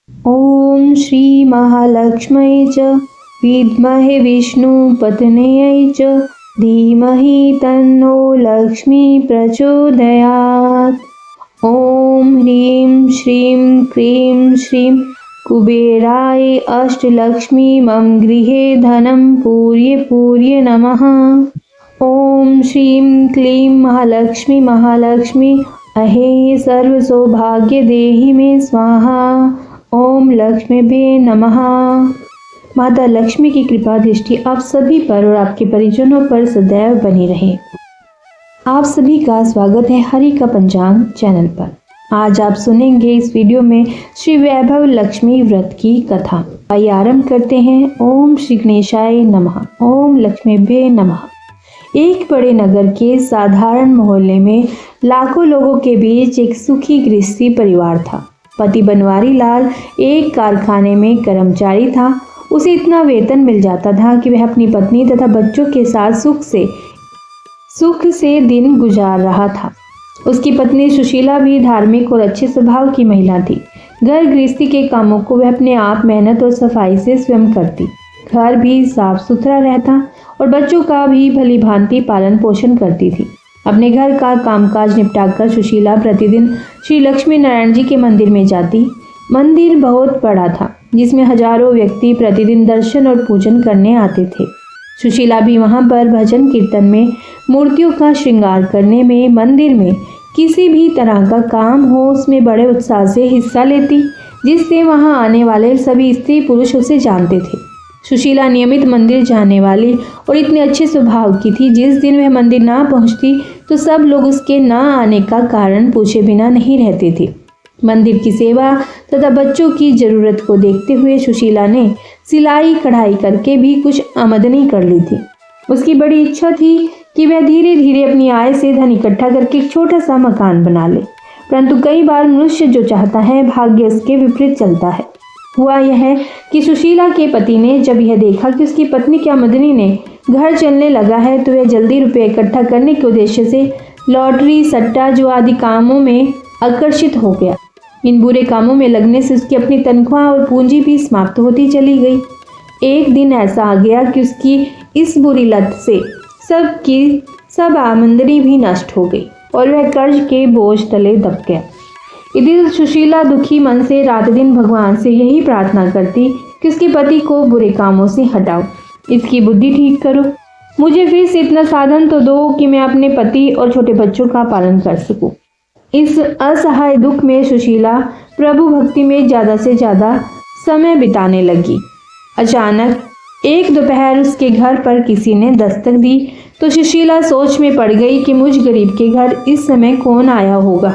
ॐ श्री महालक्ष्म्यै च विद्महे विष्णुपत्न्यै च धीमहि तन्नो लक्ष्मी प्रचोदयात्। ॐ ह्रीं श्रीं क्रीं श्रीं कुबेराय अष्टलक्ष्मी मम गृहे धनं पूर्य पूर्य नमः। ॐ श्रीं क्लीं महालक्ष्मी महालक्ष्मी अहे सर्व सौभाग्य देहि मे स्वाहा। ओम लक्ष्मीभ्ये नमः। माता लक्ष्मी की कृपा दृष्टि आप सभी पर और आपके परिजनों पर सदैव बनी रहे। आप सभी का स्वागत है हरि का पंचांग चैनल पर। आज आप सुनेंगे इस वीडियो में श्री वैभव लक्ष्मी व्रत की कथा। आइए आरंभ करते हैं। ओम श्री गणेशाय नमः। ओम लक्ष्मीभ्ये नमः। एक बड़े नगर के साधारण मोहल्ले में लाखों लोगों के बीच एक सुखी गृहस्थी परिवार था। पति बनवारी लाल एक कारखाने में कर्मचारी था। उसे इतना वेतन मिल जाता था कि वह अपनी पत्नी तथा बच्चों के साथ सुख से दिन गुजार रहा था। उसकी पत्नी सुशीला भी धार्मिक और अच्छे स्वभाव की महिला थी। घर गृहस्थी के कामों को वह अपने आप मेहनत और सफाई से स्वयं करती। घर भी साफ सुथरा रहता और बच्चों का भी भली भांति पालन पोषण करती थी। अपने घर का कामकाज निपटाकर सुशीला प्रतिदिन श्री लक्ष्मी नारायण जी के मंदिर में जाती। मंदिर बहुत बड़ा था जिसमें हजारों व्यक्ति प्रतिदिन दर्शन और पूजन करने आते थे। सुशीला भी वहां पर भजन कीर्तन में, मूर्तियों का श्रृंगार करने में, मंदिर में किसी भी तरह का काम हो उसमें बड़े उत्साह से हिस्सा लेती, जिससे वहां आने वाले सभी स्त्री पुरुष उसे जानते थे। सुशीला नियमित मंदिर जाने वाली और इतने अच्छे स्वभाव की थी। जिस दिन वह मंदिर ना पहुंचती तो सब लोग उसके ना आने का कारण पूछे बिना नहीं रहते थे। मंदिर की सेवा तथा बच्चों की जरूरत को देखते हुए सुशीला ने सिलाई कढ़ाई करके भी कुछ आमदनी कर ली थी। उसकी बड़ी इच्छा थी कि वह धीरे धीरे अपनी आय से धन इकट्ठा करके एक छोटा सा मकान बना ले, परंतु कई बार मनुष्य जो चाहता है भाग्य उसके विपरीत चलता है। हुआ यह कि सुशीला के पति ने जब यह देखा कि उसकी पत्नी की आमदनी ने घर चलने लगा है तो वह जल्दी रुपये इकट्ठा करने के उद्देश्य से लॉटरी, सट्टा जो आदि कामों में आकर्षित हो गया। इन बुरे कामों में लगने से उसकी अपनी तनख्वाह और पूंजी भी समाप्त होती चली गई। एक दिन ऐसा आ गया कि उसकी इस बुरी लत से सब आमदनी भी नष्ट हो गई और वह कर्ज के बोझ तले दब गया। इधर सुशीला दुखी मन से रात दिन भगवान से यही प्रार्थना करती कि उसके पति को बुरे कामों से हटाओ, इसकी बुद्धि ठीक करो, मुझे फिर से इतना साधन तो दो कि मैं अपने पति और छोटे बच्चों का पालन कर सकूं। इस असहाय दुख में सुशीला प्रभु भक्ति में ज़्यादा से ज़्यादा समय बिताने लगी। अचानक एक दोपहर उसके घर पर किसी ने दस्तक दी तो सुशीला सोच में पड़ गई कि मुझ गरीब के घर इस समय कौन आया होगा।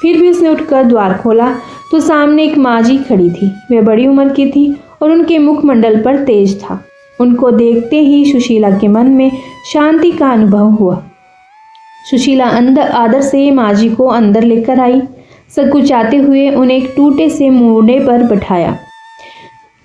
फिर भी उसने उठकर द्वार खोला तो सामने एक माँ जी खड़ी थी। वे बड़ी उम्र की थी और उनके मुखमंडल पर तेज था। उनको देखते ही सुशीला के मन में शांति का अनुभव हुआ। सुशीला आदर से माँ जी को अंदर लेकर आई। सकुचाते हुए उन्हें एक टूटे से मूढ़े पर बैठाया।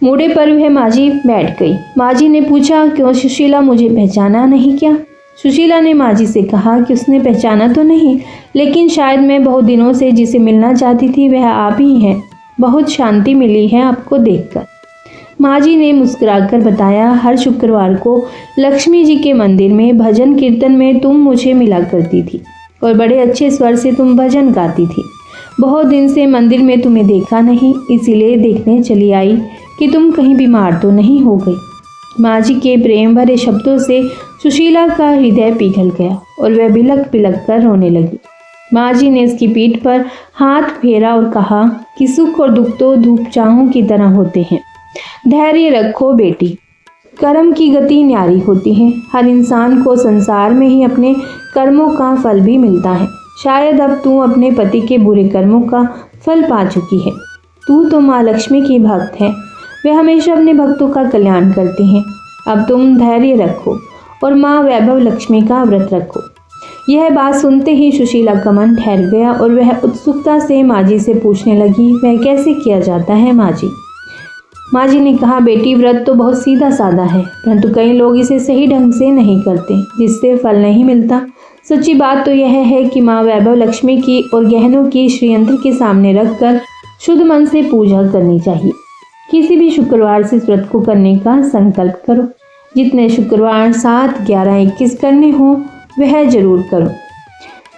मूढ़े पर वह माँ जी बैठ गई। माँ जी ने पूछा, क्यों सुशीला, मुझे पहचाना नहीं क्या? सुशीला ने माँ जी से कहा कि उसने पहचाना तो नहीं, लेकिन शायद मैं बहुत दिनों से जिसे मिलना चाहती थी वह आप ही हैं। बहुत शांति मिली है आपको देखकर। माँ जी ने मुस्कुराकर बताया, हर शुक्रवार को लक्ष्मी जी के मंदिर में भजन कीर्तन में तुम मुझे मिला करती थी और बड़े अच्छे स्वर से तुम भजन गाती थी। बहुत दिन से मंदिर में तुम्हें देखा नहीं, इसीलिए देखने चली आई कि तुम कहीं बीमार तो नहीं हो गई। माँ जी के प्रेम भरे शब्दों से सुशीला का हृदय पिघल गया और वह बिलख बिलख कर रोने लगी। माँ जी ने उसकी पीठ पर हाथ फेरा और कहा कि सुख और दुख तो धूप छाहों की तरह होते हैं। धैर्य रखो बेटी, कर्म की गति न्यारी होती है। हर इंसान को संसार में ही अपने कर्मों का फल भी मिलता है। शायद अब तू अपने पति के बुरे कर्मों का फल पा चुकी है। तू तो माँ लक्ष्मी की भक्त है, वे हमेशा अपने भक्तों का कल्याण करती हैं। अब तुम धैर्य रखो और माँ वैभव लक्ष्मी का व्रत रखो। यह बात सुनते ही सुशीला का मन ठहर गया और वह उत्सुकता से माँ जी से पूछने लगी, वह कैसे किया जाता है माँ जी? माँ जी ने कहा, बेटी व्रत तो बहुत सीधा साधा है, परंतु कई लोग इसे सही ढंग से नहीं करते, जिससे फल नहीं मिलता। सच्ची बात तो यह है कि माँ वैभव लक्ष्मी की और गहनों की श्रीयंत्र के सामने रखकर शुद्ध मन से पूजा करनी चाहिए। किसी भी शुक्रवार से इस व्रत को करने का संकल्प करो। जितने शुक्रवार 7, 11, 21 करने हो वह जरूर करो।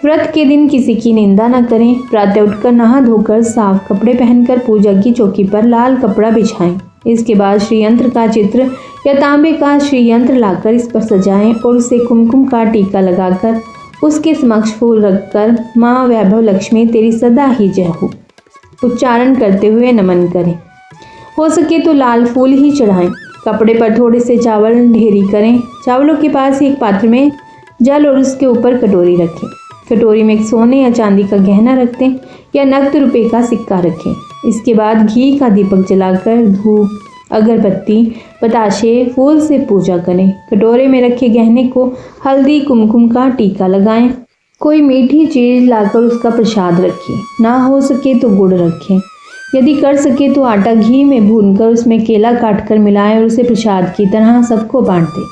व्रत के दिन किसी की निंदा न करें। प्रातः उठकर नहा धोकर साफ कपड़े पहनकर पूजा की चौकी पर लाल कपड़ा बिछाएं। इसके बाद श्री यंत्र का चित्र या तांबे का श्री यंत्र लाकर इस पर सजाएं और उसे कुमकुम का टीका लगाकर उसके समक्ष फूल रखकर माँ वैभव लक्ष्मी तेरी सदा ही जय हो उच्चारण करते हुए नमन करें। हो सके तो लाल फूल ही चढ़ाएं। कपड़े पर थोड़े से चावल ढेरी करें। चावलों के पास एक पात्र में जल और उसके ऊपर कटोरी रखें। कटोरी में एक सोने या चांदी का गहना रख दें या नकद रुपए का सिक्का रखें। इसके बाद घी का दीपक जलाकर धूप, अगरबत्ती, बताशे, फूल से पूजा करें। कटोरे में रखे गहने को हल्दी कुमकुम का टीका लगाएं। कोई मीठी चीज लाकर उसका प्रसाद रखें। ना हो सके तो गुड़ रखें। यदि कर सके तो आटा घी में भूनकर उसमें केला काटकर मिलाएं और उसे प्रसाद की तरह सबको बांट दें।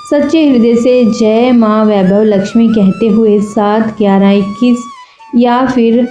सच्चे हृदय से जय माँ वैभव लक्ष्मी कहते हुए 7, 11, 21 या फिर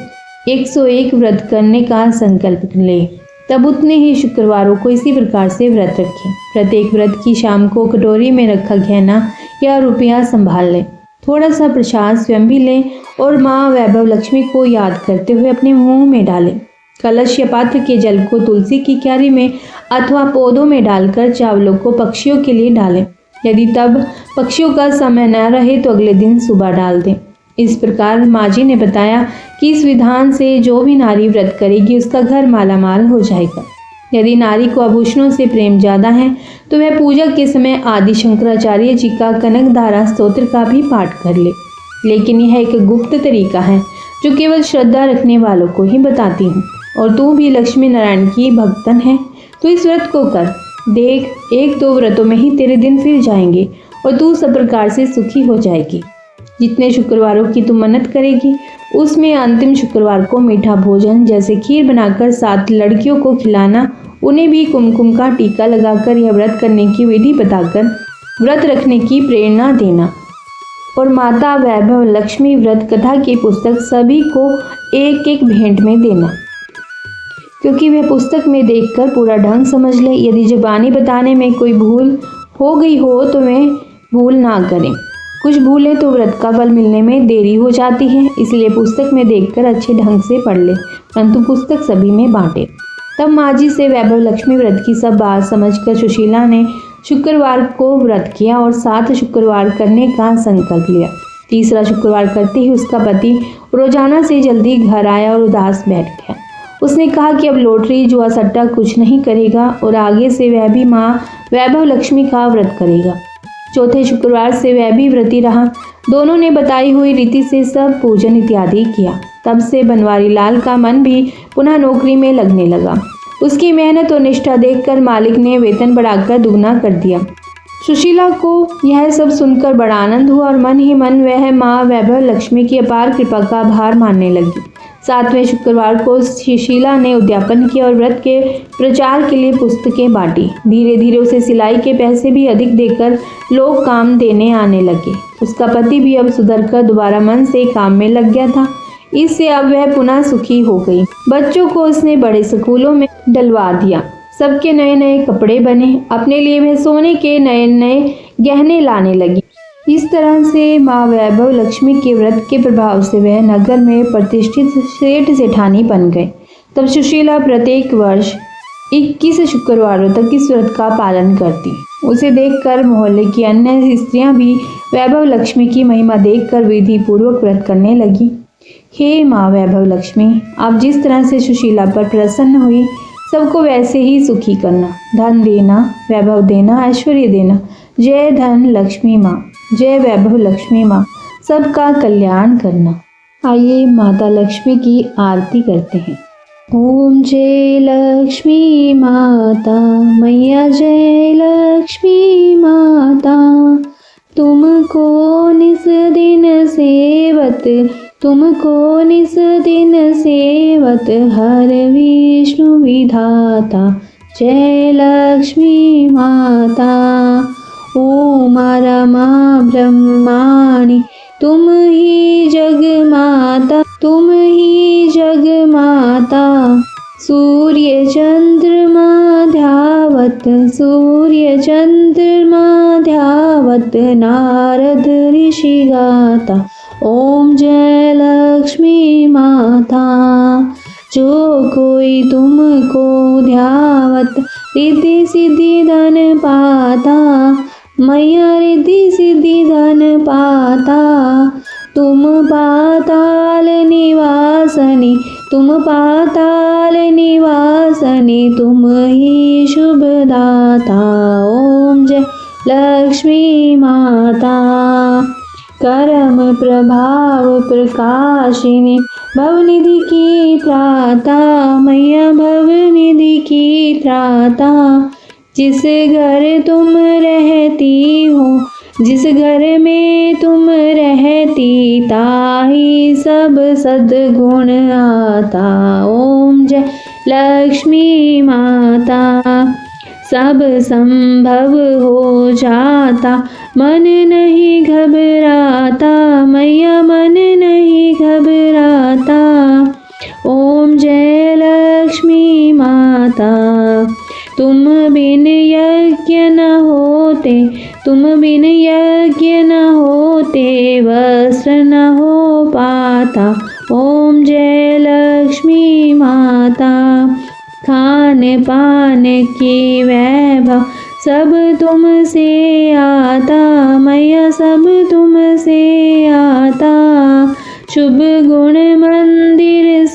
101 व्रत करने का संकल्प लें। तब उतने ही शुक्रवारों को इसी प्रकार से व्रत रखें। प्रत्येक व्रत की शाम को कटोरी में रखा गहना या रुपया संभाल लें। थोड़ा सा प्रसाद स्वयं भी लें और माँ वैभव लक्ष्मी को याद करते हुए अपने मुंह में डालें। कलश या पात्र के जल को तुलसी की क्यारी में अथवा पौधों में डालकर चावलों को पक्षियों के लिए डालें। यदि तब पक्षियों का समय न रहे तो अगले दिन सुबह डाल दें। इस प्रकार माँ जी ने बताया कि इस विधान से जो भी नारी व्रत करेगी उसका घर मालामाल हो जाएगा। यदि नारी को आभूषणों से प्रेम ज्यादा है तो वह पूजा के समय आदि शंकराचार्य जी का कनकधारा स्तोत्र का भी पाठ कर ले। लेकिन यह एक गुप्त तरीका है जो केवल श्रद्धा रखने वालों को ही बताती हूँ। और तू भी लक्ष्मी नारायण की भक्तन है तो इस व्रत को कर। देख, 1-2 व्रतों में ही तेरे दिन फिर जाएंगे और तू सब प्रकार से सुखी हो जाएगी। जितने शुक्रवारों की तू मन्नत करेगी उसमें अंतिम शुक्रवार को मीठा भोजन जैसे खीर बनाकर 7 लड़कियों को खिलाना, उन्हें भी कुमकुम का टीका लगाकर यह व्रत करने की विधि बताकर व्रत रखने की प्रेरणा देना। और माता वैभव लक्ष्मी व्रत कथा की पुस्तक सभी को एक भेंट में देना, क्योंकि वह पुस्तक में देखकर पूरा ढंग समझ ले। यदि जुबानी बताने में कोई भूल हो गई हो तो वह भूल ना करें। कुछ भूलें तो व्रत का फल मिलने में देरी हो जाती है, इसलिए पुस्तक में देखकर अच्छे ढंग से पढ़ ले, परंतु पुस्तक सभी में बांटे। तब माँ जी से वैभव लक्ष्मी व्रत की सब बात समझकर सुशीला ने शुक्रवार को व्रत किया और 7 शुक्रवार करने का संकल्प लिया। तीसरा शुक्रवार करते ही उसका पति रोजाना से जल्दी घर आया और उदास बैठ गया। उसने कहा कि अब लॉटरी जुआ सट्टा कुछ नहीं करेगा और आगे से वह भी माँ वैभव लक्ष्मी का व्रत करेगा। चौथे शुक्रवार से वह भी व्रती रहा। दोनों ने बताई हुई रीति से सब पूजन इत्यादि किया। तब से बनवारी लाल का मन भी पुनः नौकरी में लगने लगा। उसकी मेहनत और निष्ठा देखकर मालिक ने वेतन बढ़ाकर दुगना कर दिया। सुशीला को यह सब सुनकर बड़ा आनंद हुआ और मन ही मन वह माँ वैभव लक्ष्मी की अपार कृपा का आभार मानने लगी। 7वें शुक्रवार को सुशीला ने उद्यापन किया और व्रत के प्रचार के लिए पुस्तकें बांटी। धीरे धीरे उसे सिलाई के पैसे भी अधिक देकर लोग काम देने आने लगे। उसका पति भी अब सुधरकर दोबारा मन से काम में लग गया था। इससे अब वह पुनः सुखी हो गई। बच्चों को उसने बड़े स्कूलों में डलवा दिया। सबके नए नए कपड़े बने। अपने लिए वह सोने के नए नए गहने लाने लगी। इस तरह से माँ वैभव लक्ष्मी के व्रत के प्रभाव से वह नगर में प्रतिष्ठित सेठ सेठानी बन गए। तब सुशीला प्रत्येक वर्ष 21 शुक्रवारों तक इस व्रत का पालन करती। उसे देखकर मोहल्ले की अन्य स्त्रियां भी वैभव लक्ष्मी की महिमा देखकर विधि पूर्वक व्रत करने लगी। हे माँ वैभव लक्ष्मी, आप जिस तरह से सुशीला पर प्रसन्न हुई, सबको वैसे ही सुखी करना। धन देना, वैभव देना, ऐश्वर्य देना। जय धन लक्ष्मी माँ, जय वैभव लक्ष्मी माँ, सबका कल्याण करना। आइए माता लक्ष्मी की आरती करते हैं। ओम जय लक्ष्मी माता, मैया जय लक्ष्मी माता, तुमको निस दिन सेवत, तुमको निस दिन सेवत, हर विष्णु विधाता। जय लक्ष्मी माता। ओम रमा ब्रह्माणि, तुम ही जग माता, तुम ही जग माता। सूर्य चंद्रमा ध्यावत नारद ऋषि गाता ओम जय लक्ष्मी माता। जो कोई तुमको ध्यावत रिद्धि सिद्धि धन पाता, मैया रिद्धि सिद्धि धन पाता। तुम पाताल निवासनी तुम ही शुभदाता ओम जय लक्ष्मी माता। कर्म प्रभाव प्रकाशिनी भवनिधि की त्राता, मैया भवनिधि की त्राता। जिस घर तुम रहती हो, जिस घर में तुम रहती, ताही सब सद्गुण आता ओम जय लक्ष्मी माता। सब संभव हो जाता, मन नहीं घबराता, मैया मन नहीं घबराता ओम जय लक्ष्मी माता। तुम बिन यज्ञ न होते, वस्त्र न हो पाता ओम जय लक्ष्मी माता। खान पान की वैभव सब तुमसे आता, मैया सब तुमसे आता। शुभ गुण मंदिर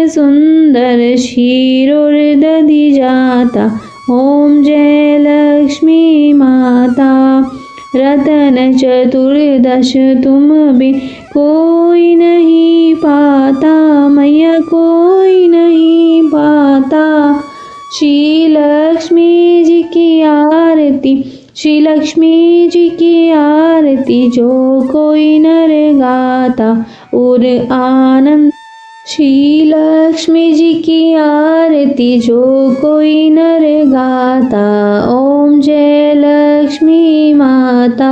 सुंदर क्षीरोर दधि जाता ओम जय लक्ष्मी माता। रतन चतुर्दश तुम बिन कोई नहीं पाता, मैया कोई नहीं पाता। श्री लक्ष्मी जी की आरती जो कोई नर गाता और आनंद। श्री लक्ष्मी जी की आरती जो कोई नर गाता ओम जय लक्ष्मी माता।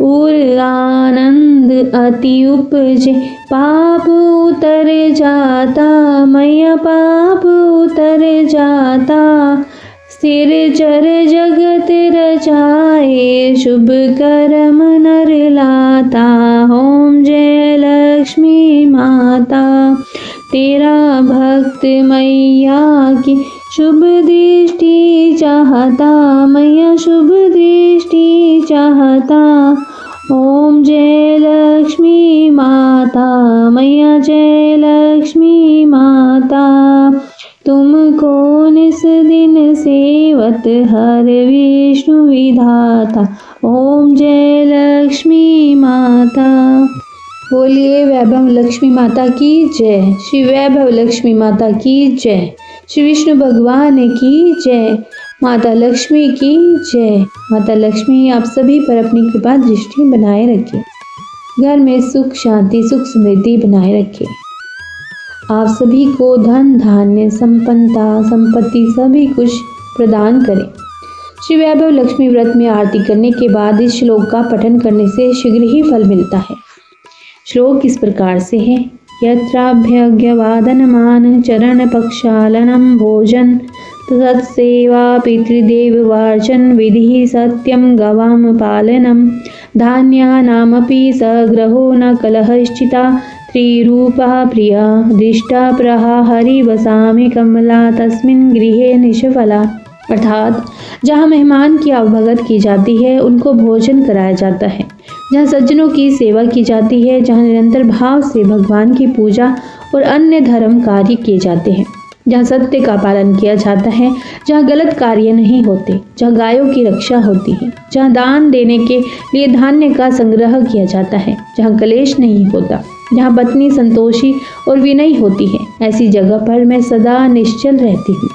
और आनंद अति उपजे पाप उतर जाता, मैया पाप उतर जाता। स्थिर चर जगत रचाए शुभ कर्म नर लाता ओम जय लक्ष्मी माता। तेरा भक्त मैया की शुभ दृष्टि चाहता, मैया शुभ दृष्टि चाहता ओम जय लक्ष्मी माता, मैया जय लक्ष्मी माता। तुमको निस दिन सेवत हर विष्णु विधाता ओम जय लक्ष्मी माता। बोलिए वैभव लक्ष्मी माता की जय। श्री वैभव लक्ष्मी माता की जय। श्री विष्णु भगवान की जय। माता लक्ष्मी की जय। माता लक्ष्मी आप सभी पर अपनी कृपा दृष्टि बनाए रखे, घर में सुख शांति सुख समृद्धि बनाए रखे। आप सभी को धन धान्य संपन्नता संपत्ति सभी कुछ प्रदान करें। श्री वैभव लक्ष्मी व्रत में आरती करने के बाद इस श्लोक का पठन करने से शीघ्र ही फल मिलता है। श्लोक इस प्रकार से है। यत्राभ्यज्ञवादनमान चरण प्रक्षालनम भोजन तत्सेवा पितृदेव वार्चन विधि सत्यम गवाम पालनम धान्यानामपि सग्रहो न कलहश्चिता त्रिरूपा प्रिया दृष्टा प्रहा हरिवसामि कमला तस्मिन् गृहे निष्फला। अर्थात जहाँ मेहमान की आवभगत की जाती है उनको भोजन कराया जाता है, जहाँ सज्जनों की सेवा की जाती है, जहाँ निरंतर भाव से भगवान की पूजा और अन्य धर्म कार्य किए जाते हैं, जहाँ सत्य का पालन किया जाता है, जहाँ गलत कार्य नहीं होते, जहाँ गायों की रक्षा होती है, जहाँ दान देने के लिए धान्य का संग्रह किया जाता है, जहाँ कलेश नहीं होता, जहाँ पत्नी संतोषी और विनयी होती है, ऐसी जगह पर मैं सदा निश्चल रहती हूँ।